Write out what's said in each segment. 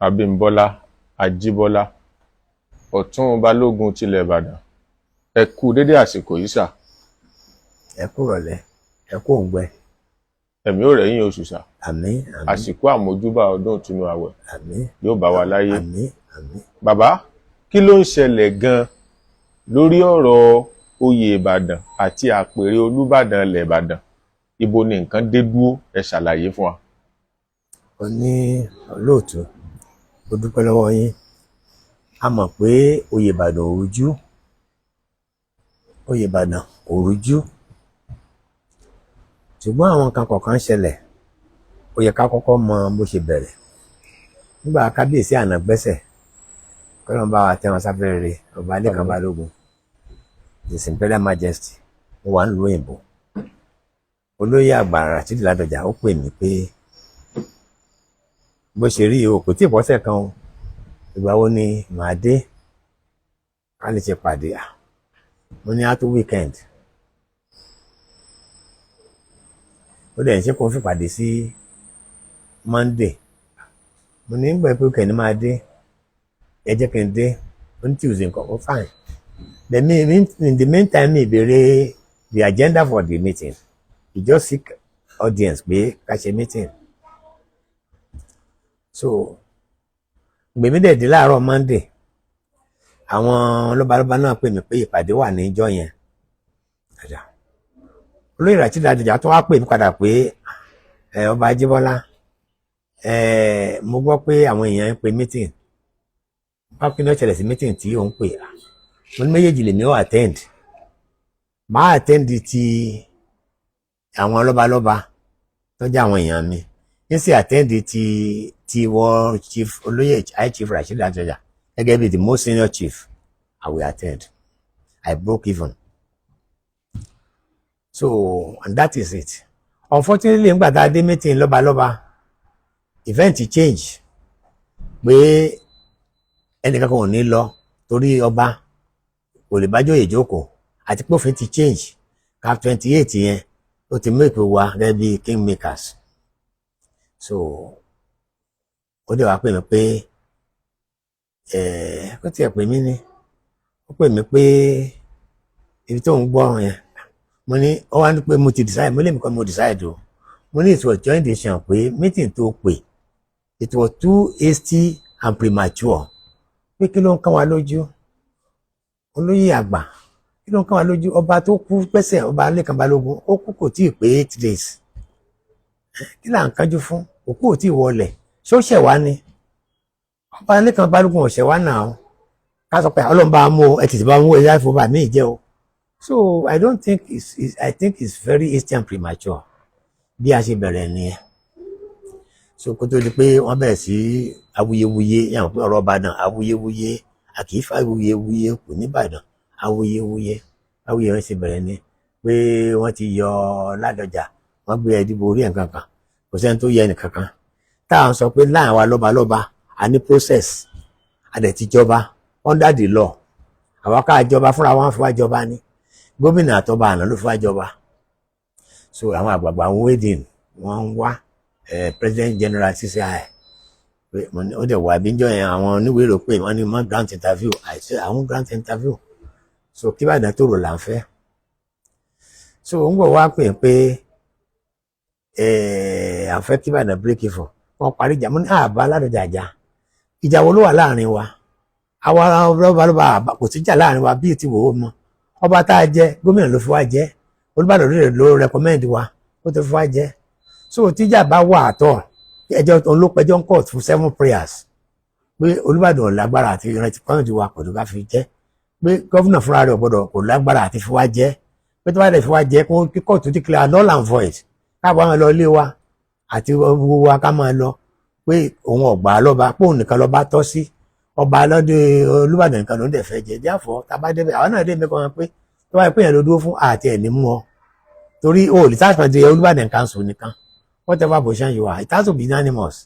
Abimbola Ajibola, Otun Balogun tilẹ̀ Ìbàdàn. Ẹ kú dédé àsìkò yìí sà. Ẹ kú rọ̀lẹ́, ẹ kú òǹgbẹ. Ẹ̀mí ò rẹ̀yìn oṣù sà. Àmín, àmín. Àsìkò àmójúbà ọdún ìtúnu àwẹ̀. Àmín. Yóò bá wa láyé. Àmín, àmín. Bàbá, kí ló ń ṣẹlẹ̀ gan lórí ọ̀rọ̀ oyè Ìbàdàn àti àpèrè Olúbàdàn ilẹ̀ Ìbàdàn? Ibo ni nǹkan dé dúró? Ẹ ṣàlàyé fún wa. Ó ní olóòtú, ó dúpẹ́ lọ́wọ́ yín. A mọ̀ pé oyè Ìbàdàn ò rújú. Oyè Ìbàdàn ò rújú. Ṣùgbọ́n àwọn nǹkan kọ̀ọ̀kan ṣẹlẹ̀. Ó yẹ ká kọ́kọ́ mọ bó ṣe bẹ̀rẹ̀. Nígbà kábíyèsí àná gbẹ́sẹ̀, kọ́lọ́n bá wa tẹ́ wọn sáfẹ́rẹ́ rẹ̀, Ọba Lẹ́kan Balógun, His Imperial Majesty, mo wà nílùú òyìnbó. Olóyè àgbà Rashidi Ladoja ó pè mí pé bó ṣe rí o kò tí ì bọ́sẹ̀ kan o, ìgbà wo ni màá dé ká lè ṣe pàdé à. Mo ní á tó weekend. Ó dẹ̀ ń ṣe kó fi pàdé sí Monday. Mo ní gbọ́ pé weekend máa dé, ẹ jẹ́ kí n dé. Ó ní Tuesday nǹkan ó fine. In the meantime, mi ìbéèrè the agenda for the meeting. You just seek audience pé ká ṣe meeting. So gbèmí dẹ̀ di láàárọ̀ Monday, àwọn lọ́balọ́ba náà pè mí pé ìpàdé wà níjọ́ yẹn. Olóyè Rashidi Ladoja tó wá pè mí padà pé Ọba Ajibola, mo gbọ́ pé àwọn èèyàn ń pe meeting. Báwo kí ni ó ṣẹlẹ̀ sí meeting tí ó ń pè? Mo ní méjèèjì lèmi ó attend. Màá attend ti àwọn lọ́balọ́ba tó jẹ́ àwọn èèyàn mi. Ní sì attend ti wọ́n chief olóyè high chief Rashidi Ladoja gẹ́gẹ́ bí the most senior chief. I will attend. I broke even. So, and that is it. Unfortunately, nígbà tá a dé meeting lọ́balọ́ba, event change pé ẹnìkan kan ò ní lọ torí ọba kò lè bá jóyè jókòó àti pé òfin ti change. Cap 28 yẹn ó ti make wa gẹ́gẹ́ bí kingmakers. So ó dẹ̀ wá pè mí pé ó tiẹ̀ pè mí ní ó pè mí pé ibi tó ń gbọ́ yẹn mo ní ó wá ní pé mo ti decide, mo lè mi kọ́ mo decide o. Mo ní it was joint decision pé meeting tó pè it was too hasty and premature. Pé kí ló ń kán wa lójú? Olóyè àgbà, kí ló ń kán wa lójú? Ọba tó kú pẹ́sẹ̀, Ọba Lẹ́kan Balógun, ó kú kò tí ì pé 8 days. Kí là ń kánjú fún? Òkú ò tí ì wọlẹ̀. Ṣé ó ṣẹ̀ wá ni? Ọba Lẹ́kan Balógun ò ṣẹ̀ wá náà o. Ká sọ pé Ọlọ́run bá mú o, ẹ tètè bá mú ẹ láì fún bá mi jẹ́ o. So I think it's very hasty and premature. Bí a ṣe bẹ̀rẹ̀ nìyẹn. So kó tó di pé wọ́n bẹ̀rẹ̀ sí awuyewuye, yàrá pé ọ̀rọ̀ Ìbàdàn awuyewuye, àkìífà awuyewuye kò ní Ìbàdàn awuyewuye. Awuyewuye ṣe bẹ̀rẹ̀ ni pé wọ́n ti yọ Ladoja, wọ́n gbé ẹdìbò orí ẹ̀ kankan, kò sẹ́ni tó yẹ ẹnìkankan. Táwọn sọ pé láàrin wa lọ́balọ́ba a ní process, a dẹ̀ ti jọba under the law. Àwa ká jọba fúnra wọn fi wá jọba ni. Gómìnà àtọba àná ló fi wá jọba. So àwọn àgbààgbà ń wedding wọ́n ń wá president general CCI pé ó dẹ̀ wà bíjọ́ yẹn àwọn oníwèé rò pé wọ́n ní mọ́ grant interview àìsí àwọn grant interview. So kí Ìbàdàn tó rò là ń fẹ́. So ń gbọ́ wá pè pé àfẹ́ kí Ìbàdàn break even wọ́n parí ìjà. Mo ní àbá Ladoja jà. Ìjà wo ló wà láàrin wa? Àwa lọ́balọ́ba kò sí ìjà láàrin wa bíi ti wò ó mọ́. Ọba tá a jẹ gómìnà ló fi wá jẹ, Olúbàdàn ló recommend wa ó tó fi wá jẹ. So tíjà bá wà àtọ̀ ẹjọ́ tó ń ló pẹjọ́ ń court fún 7 prayers pé Olúbàdàn lágbára àti ìrántí kọ́ńtì wa kò tó bá fi jẹ́, pé gọ́fúnà fúnra rẹ̀ gbọ́dọ̀ kò lágbára àti fi wá jẹ́, pé tó bá dẹ̀ fi wá jẹ́ kó kí kóòtù declare null and void káàbọ̀ àwọn lọ ilé wa àti gbogbo wa ká máa lọ, pé òun ọ̀gbà lọ́ba pé òun nìkan lọ́ba tọ́ sí, ọba lọ́dẹ Olúbàdàn nìkan ló ń dẹ̀ fẹ́ jẹ. Therefore tá bá débẹ̀ àwọn náà dé mẹ́kọ̀ọ́ wọn pé tó bá yẹ pé yẹn ló dúró fún àti ẹ̀ ní mú ọ torí o lè sáà pàdé Olúbàdàn council nìkan, whatever position you are, it has to be unanimous.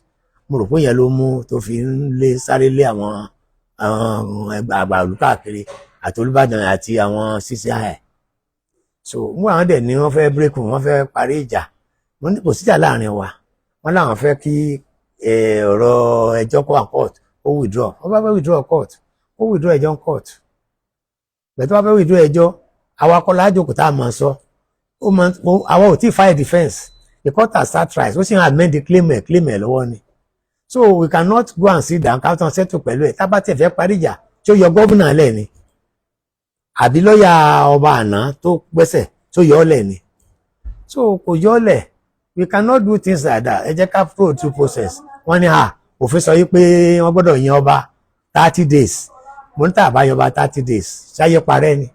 Mo rò pé yẹn ló mú tó fi ń lé sáré lé àwọn àgbà olùkàkiri àti Olúbàdàn àti àwọn CCI. So mú àwọn dẹ̀ ni wọ́n fẹ́ break, wọ́n fẹ́ parí ìjà. Wọ́n ní kò síjà láàrin wa. Wọ́n láwọn fẹ́ kí ọ̀rọ̀ ẹjọ́ kó wà court ó withdraw wọ́n bá fẹ́ withdraw court ó withdraw ẹjọ́ ń court bẹ̀tọ́ bá fẹ́ withdraw ẹjọ́ àwa kọ́ lájókòó tá a máa sọ àwa ò tí file defence the court has start trials ó sì ń amend the claim ẹ̀ lọ́wọ́ ni so we cannot go and sit down káwọn settle pẹ̀lú ẹ̀ tábà tẹ̀ fẹ́ parí ìjà tí ó yọ gọ́vùnà lẹ̀ ni àbí lọ́ọ̀yà ọba àná tó gbẹ́sẹ̀ tó yọ ọ́ lẹ̀ ni so kò yọ ọ́ lẹ̀ we cannot do things like that ẹ jẹ́ ká flow through process wọ́n ní òfin sọ yìí pé wọ́n gbọ́dọ̀ yan ọba 30 days mo ní tàbá yan ọba 30 days ṣáyé parẹ́ ni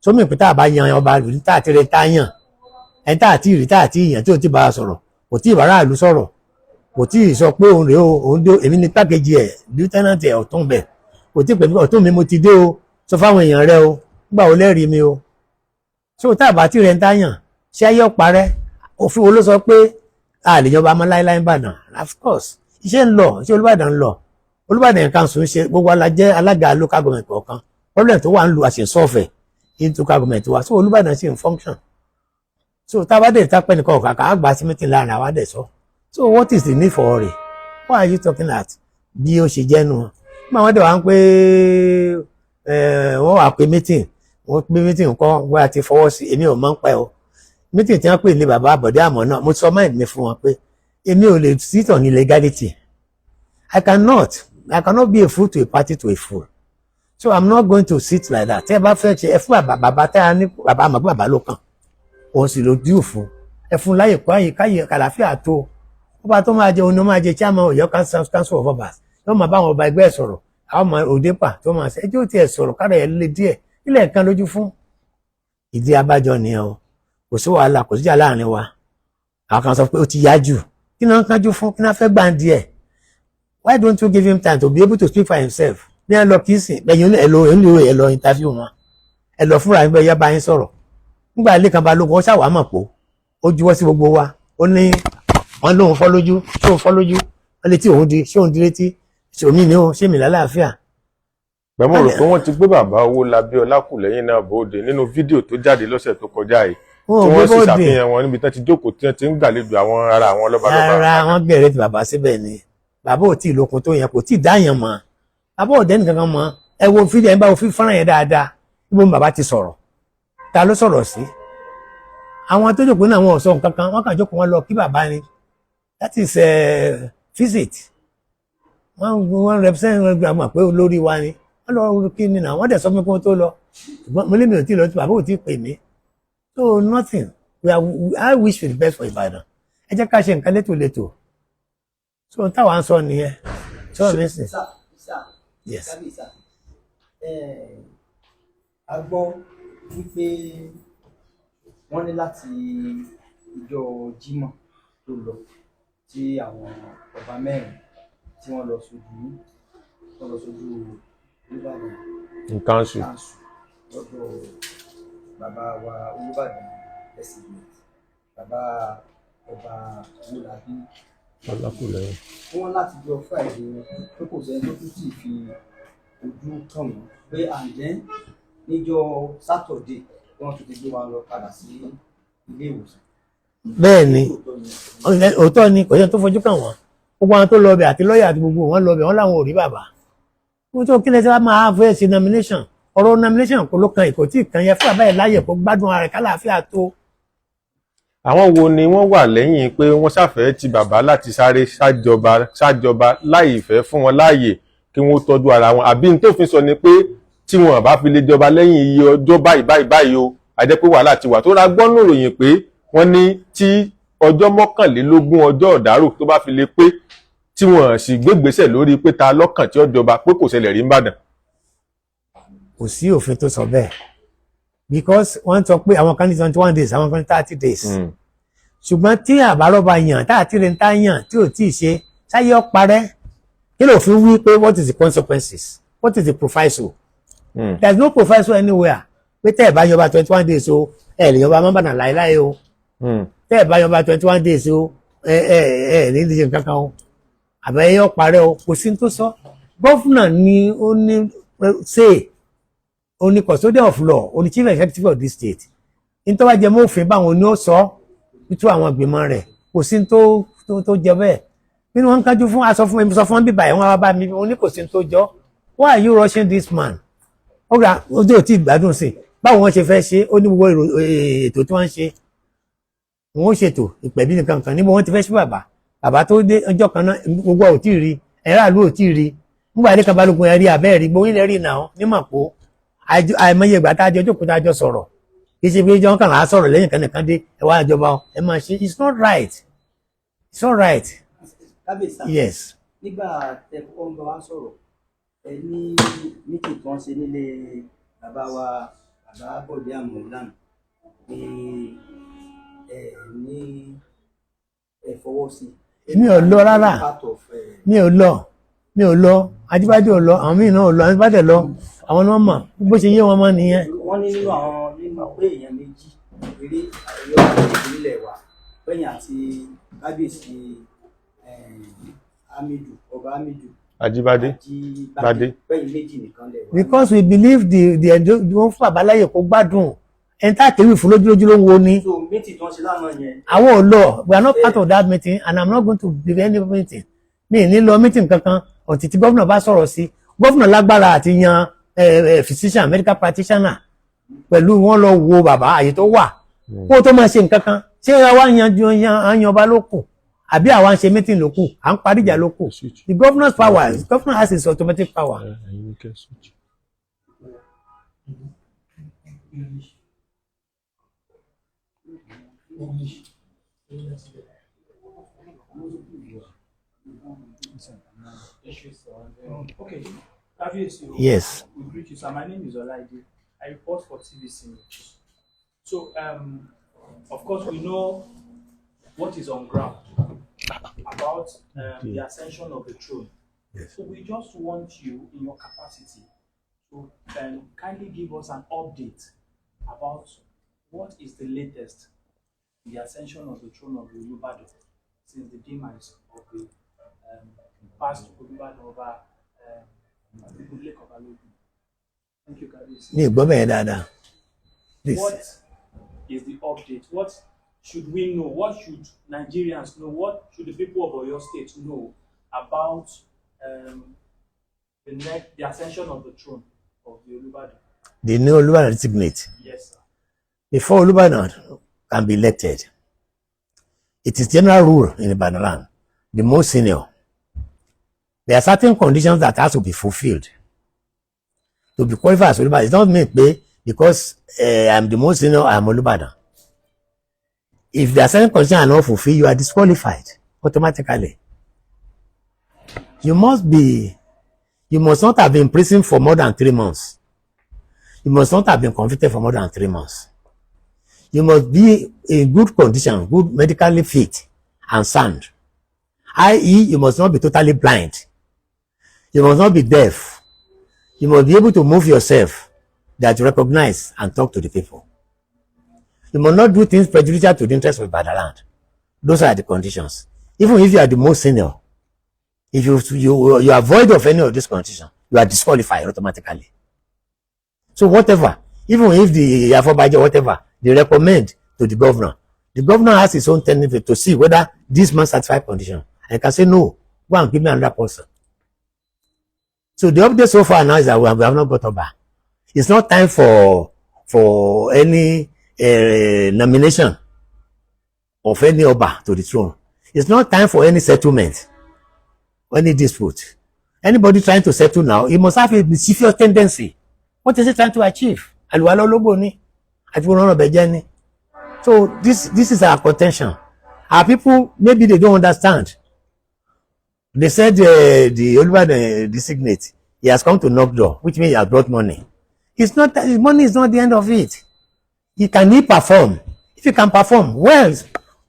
sómi pé tàbá yan ọba ní tààtì rẹ̀ tá yàn ẹni tààtì rí tààtì yàn tí ò tí bá a sọ̀rọ̀ kò tí ìbára ìlú sọ̀rọ̀ kò tí ì sọ pé òun rèé o òun dé èmi ní pákéjì ẹ̀ lieutenant ẹ̀ ọ̀tún bẹ̀ kò tí ì pè mí ọ̀tún mi mo ti dé o sọ fáwọn èèyàn rẹ o nígbà wo lẹ́rìí mi o so tàbá tí rẹ̀ ń táyàn ṣáyé ọ̀parẹ́ òfin wo ló sọ pé a lè jọba ọmọ láíláí Ìbàdàn of course iṣẹ́ ń lọ iṣẹ́ Olúbàdàn ń lọ Olúbàdàn council ń ṣe gbogbo alájẹ́ alága local government kọ̀ọ̀kan problem tó wà ń lu àṣẹsọ́ọ̀fẹ̀ into local government wa so Olúbàdàn sì ń function so tábàdé tápẹ́ nìkan ọ̀kàkà àgbà sí meeting láàrin àwa dẹ̀ sọ so what is the need for worry why are you talking at bí ó ṣe jẹ́ nu nígbà wọ́n dẹ̀ wá ń pé wọ́n wà pé meeting wọ́n pé meeting kọ́ wọ́n àti fọwọ́ sí èmi ò mọ̀ ń pẹ́ o meeting tí wọ́n pè ní bàbá àbọ̀dé àmọ́ náà mo sọ mind mi fún wọn pé èmi ò lè sit on illegality I cannot be a fool to a party to a fool so I'm not going to sit like that tẹ́ ẹ bá fẹ́ ṣe ẹ fún bàbá tẹ́ ẹ ní bàbá àmọ́ pé bàbá ló kàn òun sì ló dúró fún ẹ fún láyè kó àyè káyè kàlàfíà tó ọba tó máa jẹ òun ni ó máa jẹ chairman Ọ̀yọ́ council of obas yóò máa bá àwọn ọba ẹgbẹ́ ẹ̀ sọ̀rọ̀ àwọn ọmọ òdepa tó máa ṣe ẹjọ́ tí ẹ sọ̀rọ̀ kára ẹ lé díẹ̀ ilẹ̀ kan lójú fún ìdí abájọ nìyẹn o kò sí wàhálà kò síjà láàrin wa àwọn kan sọ pé ó ti yá jù kí náà ń kájú fún kí náà fẹ́ gbà ń díẹ̀ why don't you give him time to be able to speak for himself ní ẹ lọ kì í sìn lẹ́yìn ẹ lọ interview wọn ẹ lọ fúnra yín bẹ́ẹ̀ yá bá yín sọ̀rọ̀ nígbà ilé kan Balógun ó ṣàwá mọ̀ pò ó juwọ́ sí gbogbo wa ó ní wọ́n lóun fọ́ lójú ṣé òun fọ́ lójú wọ́n létí òun di ṣé òun di létí ṣòmí ni ó ṣé mi lálàáfíà. gbẹ̀mọ̀ rò pé wọ́n ti gbé bàbá Owólabí Ọlákùlẹ́yìn náà bóde nínú fídíò tó jáde lọ́sẹ̀ tó kọjá yìí tí wọ́n sì ṣàfihàn wọn níbi tán ti jókòó tí wọ́n ti ń gbàlejò àwọn ará àwọn lọ́balọ́ba. ara wọn bẹ̀rẹ̀ ti bàbá síbẹ̀ ni bàbá ò tí ì lókun tó yẹn kò tí ì dáyàn mọ́ bàbá ò dẹ́nu kankan mọ́ ẹ wo fídíò ẹ bá wo fífọ́nrán yẹn dáadáa níbo ni bàbá ti sọ̀rọ̀ ta ló sọ̀rọ̀ sí àwọn tó jókòó náà wọn ò sọ nǹkan kan wọn kàn jókòó wọn lọ kí bàbá ni that is visit wọn represent wọn gbà mọ̀ pé olórí wa ni wọn lọ kí ni náà wọn dẹ̀ sọ fún mi kí wọn tó lọ ṣùgbọ́n mo lé mi ò tí ì lọ tí bàbá ò tí ì pè mí so nothing I wish for the best for Ìbàdàn ẹ jẹ́ ká ṣe nǹkan létòlétò so táwa ń sọ nìyẹn so mẹ́sìn. Yes. A gbọ́ wípé wọ́n ní láti ìjọ Jímọ̀ tó lọ tí àwọn ọba mẹ́rin tí wọ́n lọ sójú Olúbàdàn Council lọ́dọ̀ bàbá wa Olúbàdàn estimate bàbá ọba Olabi Ọlákùlẹ́yìn. Wọ́n láti jọ Friday pé kò sẹ́ni tó tún sì fi ojú kàn wọ́n pé àǹdẹ́ níjọ́ Saturday wọ́n tún ti gbé wa lọ padà sí ilé ìwòsàn. bẹ́ẹ̀ ni òótọ́ ni kò yẹn tó fojú kàn wọ́n gbogbo àwọn tó lọ bẹ̀ àti lọ́ọ̀yà àti gbogbo wọn lọ bẹ̀ wọ́n láwọn ò rí bàbá wọ́n tó kílẹ̀ tí wọ́n máa fẹ́ ṣe nomination ọ̀rọ̀ nomination kò ló kan ìkò tí kan yẹ fún àbáyé láyè kó gbádùn ara rẹ̀ kálàáfíà tó. àwọn wo ni wọ́n wà lẹ́yìn pé wọ́n ṣàfẹ́ ti bàbá láti sáré ṣàjọba láì fẹ́ fún wọn láàyè kí wọ́n tọ́jú ara wọn àbí n tó fi sọ ni pé tí wọn bá fi lè jọba lẹ́yìn iye ọjọ́ báyìí o àjẹ́ pé wàhálà ti wà tó ra gbọ́nù ròyìn pé wọ́n ní tí ọjọ́ 21 ọjọ́ ọ̀dárò tó bá fi lè pé tí wọ́n sì gbégbésẹ̀ lórí pé ta lọ́kàn tí ó jọba pé kò ṣẹlẹ̀ rí Ìbàdàn. kò sí òfin tó sọ bẹ́ẹ̀ because wọ́n sọ pé àwọn kan ní 21 days àwọn kan ní 30 days ṣùgbọ́n tí àbárọ̀bà yàn tá àti rẹ̀ ń tá yàn tí ò tí ì ṣe sáyé ọ parẹ́ kí ló fi wí pé what is the consequences what is the proviso there is no proviso anywhere pé tẹ́ ẹ̀ bá yọba 21 days o ẹ̀ lè yọba mọ́bànà láéláé o tẹ́ ẹ̀ bá yọba 21 days o ẹ̀ ní ìdíje nǹkan kan o àbẹ̀yẹ ọ parẹ́ o kò sí tó sọ gọ́fúnà ni ó ní say ó ní custodian of law ó ní chief executive of this state ní tó bá jẹ mọ́ òfin báwọn ni ó sọ nítorí àwọn ìgbìmọ̀ rẹ̀ kò sí tó jẹ bẹ́ẹ̀ kí ni wọ́n ń kájú fún aṣọ fún mi sọ fún bíbá ẹ̀ wọ́n wá bá mi wọ́n ní kò sí tó jọ why are you rushing this man ó gbà ojú ò tí ì gbádùn sí báwo wọ́n ṣe fẹ́ ṣe ó ní gbogbo ètò tí wọ́n ń ṣe wọ́n ó ṣètò ìpẹ̀bí nìkan kan níbo wọ́n ti fẹ́ ṣe bàbá tó dé ọjọ́ kan náà gbogbo ò tí ì rí ẹ̀rọ àlú ò tí ì rí nígbà ilé kan Balógun ẹ̀rí abẹ́ẹ̀rí gbogbo ilẹ̀ rí náà ní Màpó àìmọye ìgbà tá a jọ jókòó tá a jọ sọ̀rọ̀ kì í ṣe pé jọ́ kàn á sọ̀rọ̀ lẹ́yìn kan nìkan dé ẹ wá ìjọba ẹ máa ṣe it's not right it's not right. Yes. Nígbà tẹ kọ́kọ́ ń bá wa sọ̀rọ̀ ẹ ní mítì kan ṣe nílé bàbá wa bàbá Bọ̀dé Àmọ̀lánà pé ẹ ní ẹ fọwọ́ sí. Mi ò lọ rárá mi ò lọ Ajíbádé ò lọ àwọn míì náà ò lọ Ajíbádé lọ àwọn náà mọ̀ bó ṣe yé wọn mọ́ nìyẹn. Wọ́n ní nínú àwọn mímọ̀ pé èèyàn méjì eré àyẹ̀wò ìpínlẹ̀ wa lẹ́yìn àti kábíyèsí Ọba Hamidu Ajibade Bade. Bẹ́ẹ̀ méjì nìkan lẹ̀ wá. Because we believe wọ́n fún àbáláyé kó gbádùn ẹni tá àkéwì fún lójúlójú ló ń wo ni. So meeting tó ń ṣe lánàá yẹn. Àwọn ò lọ we are not part of that meeting and I'm not going to be any meeting. Mi ì ní lọ meeting kankan ọ̀tí tí gómìnà bá sọ̀rọ̀ sí gómìnà lágbára àti yan physician medical practitioner pẹ̀lú wọn lọ wo bàbá àyè tó wà kó tó máa ṣe nǹkan kan ṣé àwa yan ọba ló kù àbí àwa ń ṣe meeting ló kù à ń parí ìjà ló kù the governor's power the governor has his automatic power. Okay. Yes. We greet you, sir. My name is Olaide. I report for TVC News. So, of course, we know what is on ground about the ascension of the throne. Yes. So we just want you, in your capacity, to kindly give us an update about what is the latest in the ascension of the throne of the Olubadan since the demise of the past Olubadan Oba Abimbola Ajibola. Thank you, guys. What is the update? What should we know? What should Nigerians know? What should the people of Oyo State know about the ascension of the throne of the Olubadan? The new Olubadan designate. Yes, sir. Before Olubadan can be elected, it is general rule in Ibadan land, the most senior. There are certain conditions that has to be fulfilled to be qualified as Olubadan. It's not me because I'm the most senior, I'm Olubadan. If there are certain conditions are not fulfilled, you are disqualified automatically. You must not have been in prison for more than 3 months. You must not have been convicted for more than 3 months. You must be in good condition, good medically fit and sound. I.e., you must not be totally blind. You must not be deaf. You must be able to move yourself that you recognize and talk to the people. You must not do things prejudicial to the interest of Ibadan land. Those are the conditions. Even if you are the most senior, if you are void of any of these conditions, you are disqualified automatically. So whatever, even if the Afobaje, whatever, they recommend to the governor has his own tendency to see whether this man satisfies condition. And can say, no, go and give me another person. So the update so far now is that we have not got Oba. It's not time for any nomination of any Oba to the throne. It's not time for any settlement, any dispute. Anybody trying to settle now, he must have a mischievous tendency. What is he trying to achieve? So this is our contention. Our people, maybe they don't understand. They said the Olubadan designate, he has come to knock door, which means he has brought money. It's not that money is not the end of it. He perform? If he can perform, well,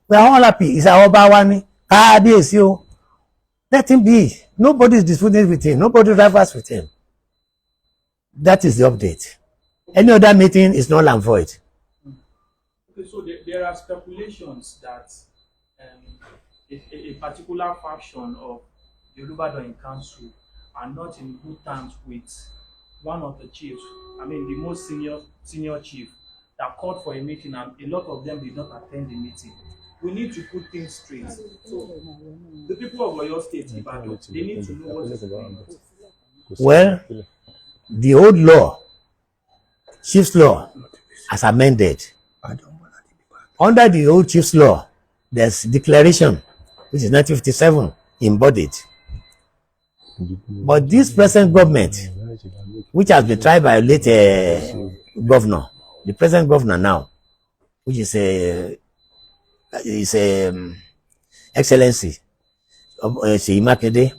we are all happy. It's our Obawani. Let him be. Nobody is disputing with him. Nobody rivals with him. That is the update. Any other meeting is null and void. Okay, so there are speculations that a particular faction of the Olubadan Council are not in good terms with one of the chiefs, I mean the most senior chief, that called for a meeting, and a lot of them did not attend the meeting. we need to put things straight. So the people of Oyo State, Ibadan, they need to know what is going on. Well, the old law, chief's law, as amended. Under the old chief's law, there's declaration, which is 1957, embodied. But this present government, which has been tried by a late governor, the present governor now, which is Excellency Seyi Makinde,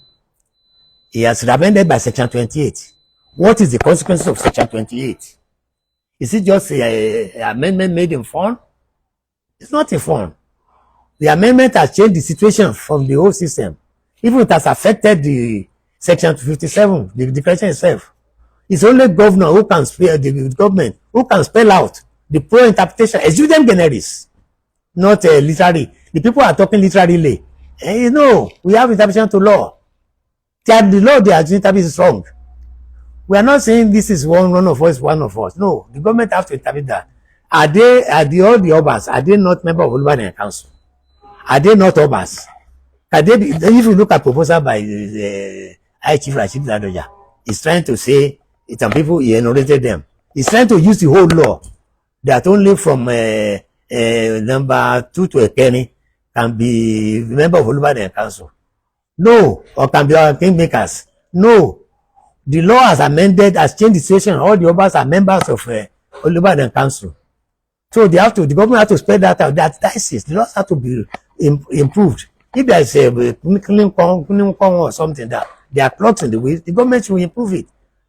he has amended by Section 28. What is the consequences of Section 28? Is it just an amendment made in fun? It's not in fun. The amendment has changed the situation from the old system. Even it has affected the Section 57, the declaration itself. It's only governor who can spell the government who can spell out the pro interpretation. Exudem generis, not literary. The people are talking literally. And you know, we have interpretation to law. The law they are interpreting is wrong. We are not saying this is one of us, one of us. No, the government have to interpret that. Are all the Obas, are they not members of Olubadan Council? Are they not Obas? Can they be, if you look at proposal by High Chief Ladoja, he's trying to say, some people, he enumerated them. He's trying to use the whole law that only from number 2 to a penny can be member of Olubadan Council. No, or can be our kingmakers. No. The law has amended, has changed the situation. All the Obas are members of Olubadan Council. So the government has to spell that out. That is, the laws have to be improved. If there is a clean or something that there are clogs in the way, the government should improve it.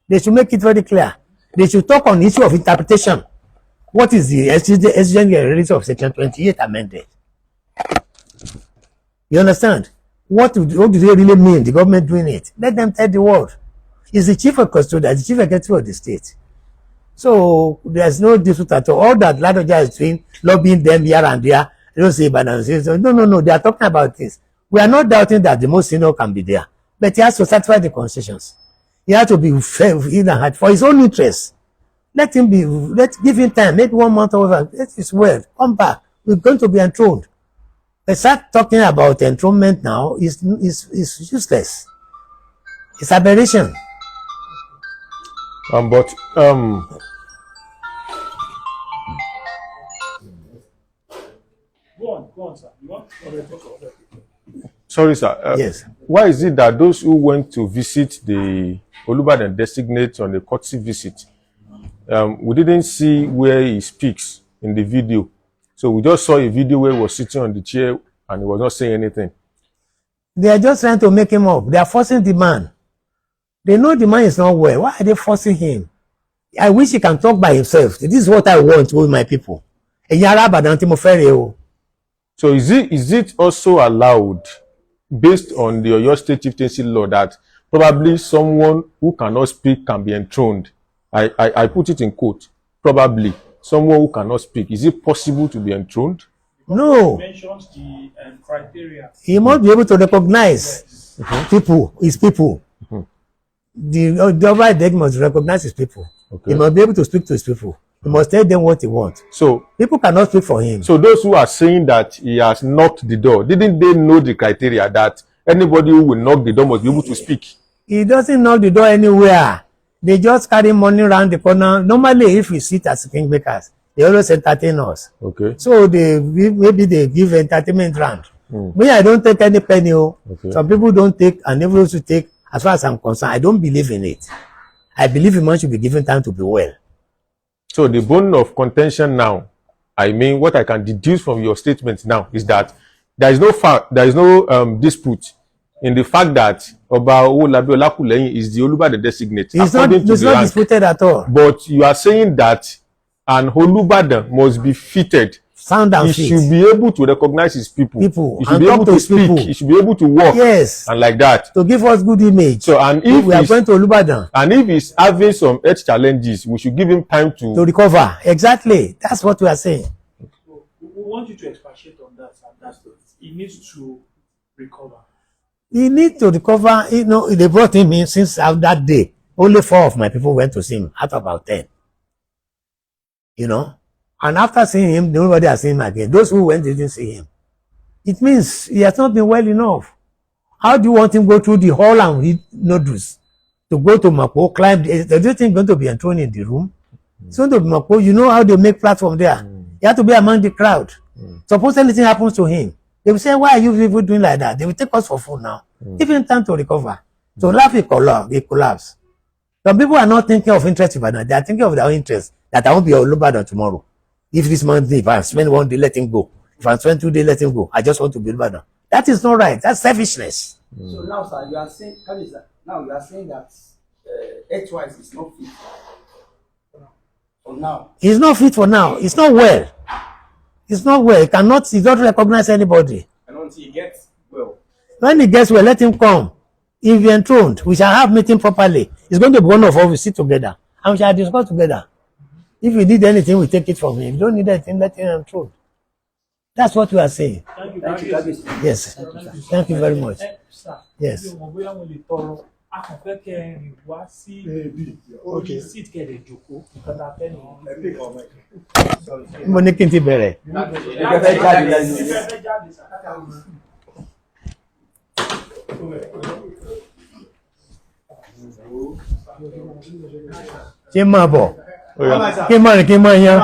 They should make it very clear. They should talk on the issue of interpretation. What is the exigent of Section 28 amended? You understand? What do they really mean, the government doing it? Let them tell the world. It's the chief of custodian, the chief executive of the state. So there's no dispute at all. All that Ladoja is doing, lobbying them here and there, they don't say Ibadan. No. They are talking about this. We are not doubting that the most senior can be there, but he has to satisfy the concessions. He has to be fair for his own interest. Let's give him time, maybe 1 month or whatever. Let his word come back. We're going to be enthroned. But start talking about enthronement now is useless. It's aberration. But Go on, sir. You want? sorry, sir. Yes. Why is it that those who went to visit the Olubadan designate on a courtesy visit, we didn't see where he speaks in the video? So we just saw a video where he was sitting on the chair and he was not saying anything. They are just trying to make him up. They are forcing the man. They know the man is not well. Why are they forcing him? I wish he can talk by himself. This is what I want with my people. So is it also allowed, based on the Oyo State Chieftaincy law, that probably someone who cannot speak can be enthroned? I put it in quote. Probably someone who cannot speak. Is it possible to be enthroned? No. He mentions the criteria. He must be able to recognize people, his people. The Oba must recognize his people. Okay. He must be able to speak to his people. He must tell them what he wants. So people cannot speak for him. So those who are saying that he has knocked the door, didn't they know the criteria that anybody who will knock the door must be able to speak? He doesn't knock the door anywhere. They just carry money around the corner. Normally, if we sit as kingmakers, they always entertain us. Okay. So maybe they give entertainment round. Me, I don't take any penny. Okay. Some people don't take, and everyone should take. As far as I'm concerned, I don't believe in it. I believe a man should be given time to be well. So the bone of contention now, I mean, what I can deduce from your statement now is that there is no dispute in the fact that Oba Olakulehin is the Olubadan designate. It's not disputed at all. But you are saying that an Olubadan must be fitted. Sound and fit. He should be able to recognize his people. He should and be able to speak. People. He should be able to walk. Yes. And like that. To give us good image. So, and if we are going to Olubadan. And if he's having some health challenges, we should give him time to recover. Exactly. That's what we are saying. So we want you to expatiate on that. He needs to recover. He needs to recover. You know, they brought him in since that day. Only 4 of my people went to see him out of about 10. You know? And after seeing him, nobody has seen him again. Those who went didn't see him. it means he has not been well enough. How do you want him to go through the hall and eat noodles? To go to Mapo, climb, do you think he's going to be enthroned in the room? It's going to be Mapo. You know how they make platform there. You have to be among the crowd. Suppose anything happens to him, they will say, why are you people doing like that? They will take us for food now. Give him time to recover. So laugh, he collapse. Some people are not thinking of interest in Ibadan. They are thinking of their own interest, that I won't be Olubadan tomorrow. If this man, if I spend 1 day, let him go. If I spend 2 days, let him go. I just want to be Olubadan. That is not right. That's selfishness. So now, sir, you are saying, now you are saying that H-wise is not fit for now. He's not fit for now. He's not well. He's not well. He don't recognize anybody. And until he gets well. When he gets well, let him come. If he enthroned, we shall have meeting properly. It's going to be one of us, we sit together and we shall discuss together. If you need anything, we take it from him. If you don't need anything, let him enthroned. That's what we are saying. Thank you. Yes. Thank you very much. Yes. Mo ní kí n ti bẹ̀rẹ̀. Ṣé máa bọ̀? Kí n máa rìn kí n máa yan.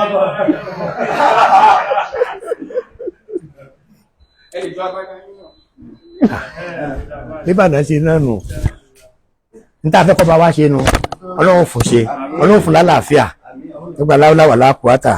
Bíbàdàn ṣe náà nù. Níta fẹ́ kọ́ bá wá ṣe nu. Ọlọ́run fún ṣe. Ọlọ́run fún lálàáfíà. Nígbà láwùláwà láàkúátà.